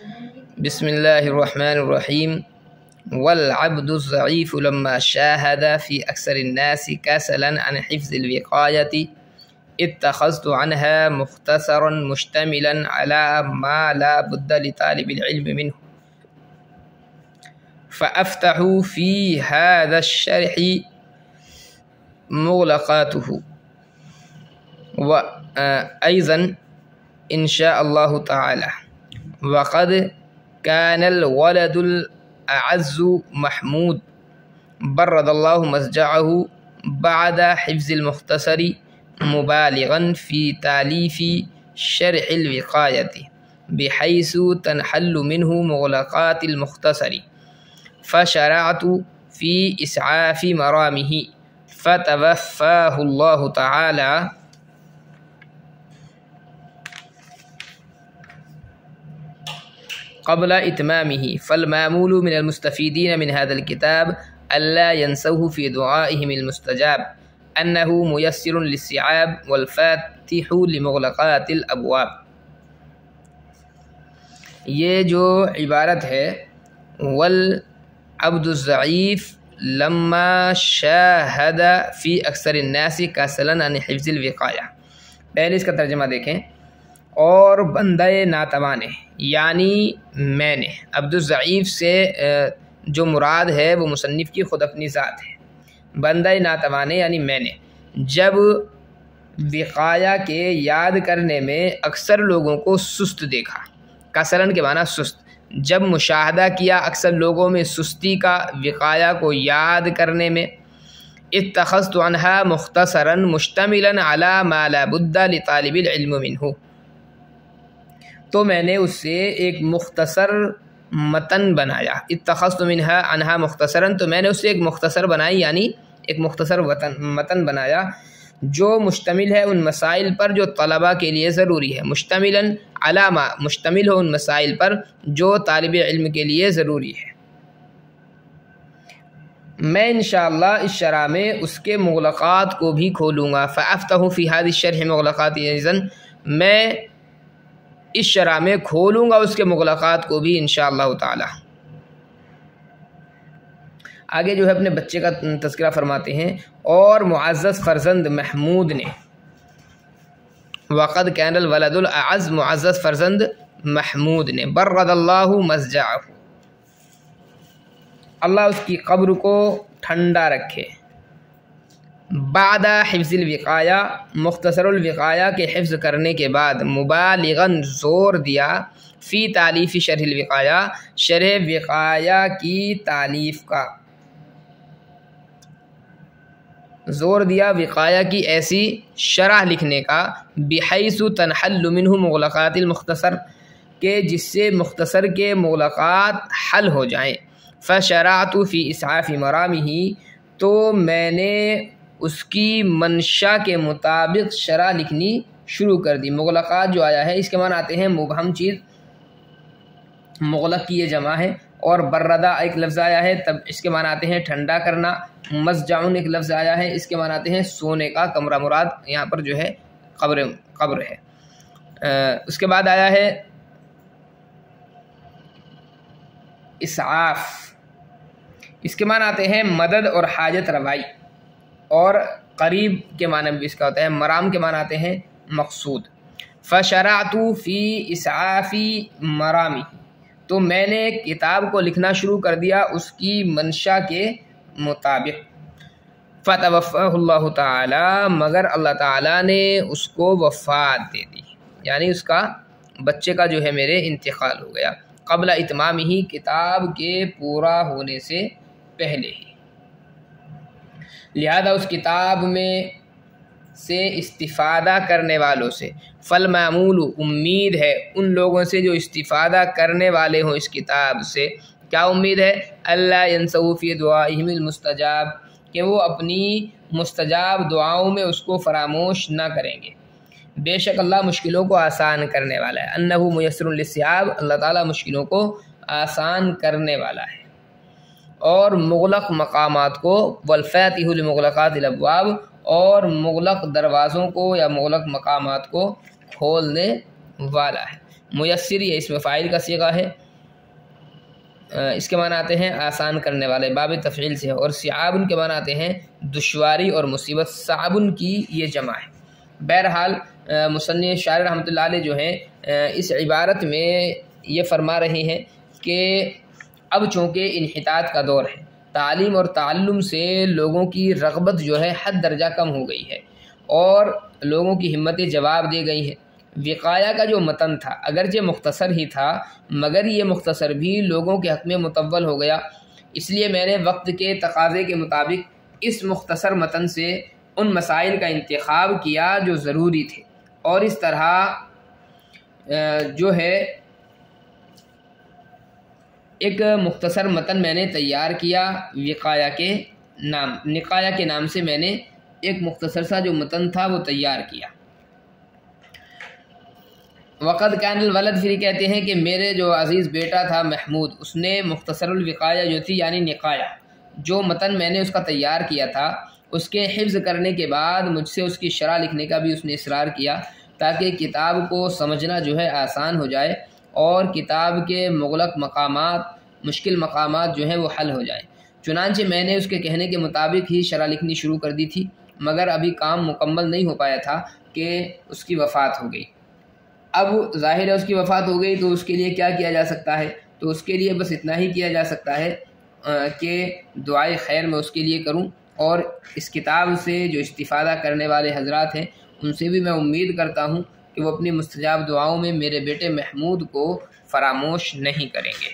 بسم الله الرحمن الرحيم. والعبد الضعيف لما شاهد في أكثر الناس كسلا عن حفظ الوقاية اتخذت عنها مختصرا مشتملا على ما لا بد لطالب العلم منه، فأفتح في هذا الشرح مغلقاته، وأيضا إن شاء الله تعالى. وقد كان الولد الأعز محمود برد الله مسجعه بعد حفظ المختصر مبالغا في تأليف شرح الوقاية بحيث تنحل منه مغلقات المختصر، فشرعت في إسعاف مرامه فتوفاه الله تعالى قبل إتمامه. فالمامول من المستفيدين من هذا الكتاب ألا ينسوه في دعائهم المستجاب، أنه ميسر للصعاب والفاتح لمغلقات الأبواب. یہ جو عبارت ہے والعبد الضعیف لما شاہد فی اکثر الناس کسلا عن حفظ الوقایہ، پہلے اس کا ترجمہ دیکھیں. اور بندہ ناتوان یعنی میں نے، عبد الضعیف سے جو مراد ہے وہ مصنف کی خود اپنی ذات ہے. بندہ ناتوان یعنی میں نے جب وقایا کے یاد کرنے میں اکثر لوگوں کو سست دیکھا، کسلن کے معنی سست، جب مشاہدہ کیا اکثر لوگوں میں سستی کا وقایا کو یاد کرنے میں، اتخذت عنہا مختصرا مشتملا علی ما لا بد لطالب العلم منہ، تو میں نے اس سے ایک مختصر متن بنایا. اتخذت عنہا مختصرا، تو میں نے اس سے ایک مختصر بنائی یعنی ایک مختصر متن بنایا جو مشتمل ہے ان مسائل پر جو طلباء کے لیے ضروری ہے. مشتملاً علی ما، مشتمل ہو ان مسائل پر جو طالب علم کے لیے ضروری ہے. میں انشاءاللہ اس شرح میں اس کے مغلقات کو بھی کھولوں گا. فافتح فی هذا الشرح مغلقات، میں اس شرح میں کھولوں گا اس کے مغلقات کو بھی انشاءاللہ تعالی. آگے جو ہے اپنے بچے کا تذکرہ فرماتے ہیں. اور معزز فرزند محمود نے، وقد کان الولد الاعز، معزز فرزند محمود نے، برد اللہ مسجعہ، اللہ اس کی قبر کو ٹھنڈا رکھے، بعد حفظ الوقایہ، مختصر الوقایہ کے حفظ کرنے کے بعد، مبالغاً زور دیا، فی تالیف شرح الوقایہ، شرح وقایہ کی تالیف کا، زور دیا وقایہ کی ایسی شرح لکھنے کا، بحیث تنحل منہ مغلقات المختصر، کہ جس سے مختصر کے مغلقات حل ہو جائیں. فشرعت فی اسعاف مرامہ، تو میں نے اس کی منشا کے مطابق شرح لکھنی شروع کر دی. مغلقات جو آیا ہے اس کے معنی آتے ہیں مبہم چیز، مغلق کی یہ جمع ہے. اور بردہ ایک لفظ آیا ہے تب اس کے معنی آتے ہیں ٹھنڈا کرنا. مسجعون ایک لفظ آیا ہے اس کے معنی آتے ہیں سونے کا کمرہ، مراد یہاں پر جو ہے قبر ہے. اس کے بعد آیا ہے اسعاف، اس کے معنی آتے ہیں مدد اور حاجت روائی. اور قریب کے معنی بھی اس کا ہوتا ہے. مرام کے معنی آتے ہیں مقصود. فشرعت فی اسعاف مرامی، تو میں نے کتاب کو لکھنا شروع کر دیا اس کی منشا کے مطابق. فتوفاہ اللہ تعالی، مگر اللہ تعالیٰ نے اس کو وفات دے دی، یعنی اس کا بچے کا جو ہے میرے انتقال ہو گیا، قبل اتمام ہی، کتاب کے پورا ہونے سے پہلے ہی. لہذا اس کتاب میں سے استفادہ کرنے والوں سے، فالمامول، امید ہے ان لوگوں سے جو استفادہ کرنے والے ہوں اس کتاب سے. کیا امید ہے؟ اللہ ینسوا فی دعائہم المستجاب، کہ وہ اپنی مستجاب دعاؤں میں اس کو فراموش نہ کریں گے. بے شک اللہ مشکلوں کو آسان کرنے والا ہے. انہ میسر للصعاب، اللہ تعالیٰ مشکلوں کو آسان کرنے والا ہے. اور مغلق مقامات کو، والفاتح لمغلقات الابواب، اور مغلق دروازوں کو یا مغلق مقامات کو کھولنے والا ہے. میسر یہ اسم فاعل کا صیغہ ہے، اس کے معنی آتے ہیں آسان کرنے والے، باب تفعیل سے ہے، اور صعاب کے معنی آتے ہیں دشواری اور مصیبت، صعب کی یہ جمع ہے۔ بہرحال مصنف شاعر رحمۃ اللہ علیہ جو ہیں اس عبارت میں یہ فرما رہے ہیں کہ اب چونکہ انحطاط کا دور ہے، تعلیم اور تعلم سے لوگوں کی رغبت جو ہے حد درجہ کم ہو گئی ہے اور لوگوں کی ہمتیں جواب دے گئی ہیں۔ وقایا کا جو متن تھا اگرچہ مختصر ہی تھا مگر یہ مختصر بھی لوگوں کے حق میں مطول ہو گیا، اس لیے میں نے وقت کے تقاضے کے مطابق اس مختصر متن سے ان مسائل کا انتخاب کیا جو ضروری تھے، اور اس طرح جو ہے ایک مختصر متن میں نے تیار کیا وقایا کے نام، نقایا کے نام سے میں نے ایک مختصر سا جو متن تھا وہ تیار کیا۔ وقد کان الولد، پھر کہتے ہیں کہ میرے جو عزیز بیٹا تھا محمود، اس نے مختصر الوقایا جو تھی یعنی نقایا، جو متن میں نے اس کا تیار کیا تھا، اس کے حفظ کرنے کے بعد مجھ سے اس کی شرح لکھنے کا بھی اس نے اصرار کیا تاکہ کتاب کو سمجھنا جو ہے آسان ہو جائے اور کتاب کے مغلق مقامات، مشکل مقامات جو ہیں وہ حل ہو جائیں۔ چنانچہ میں نے اس کے کہنے کے مطابق ہی شرح لکھنی شروع کر دی تھی، مگر ابھی کام مکمل نہیں ہو پایا تھا کہ اس کی وفات ہو گئی۔ اب ظاہر ہے اس کی وفات ہو گئی تو اس کے لیے کیا کیا جا سکتا ہے، تو اس کے لیے بس اتنا ہی کیا جا سکتا ہے کہ دعائے خیر میں اس کے لیے کروں، اور اس کتاب سے جو استفادہ کرنے والے حضرات ہیں ان سے بھی میں امید کرتا ہوں کہ وہ اپنی مستجاب دعاؤں میں میرے بیٹے محمود کو فراموش نہیں کریں گے۔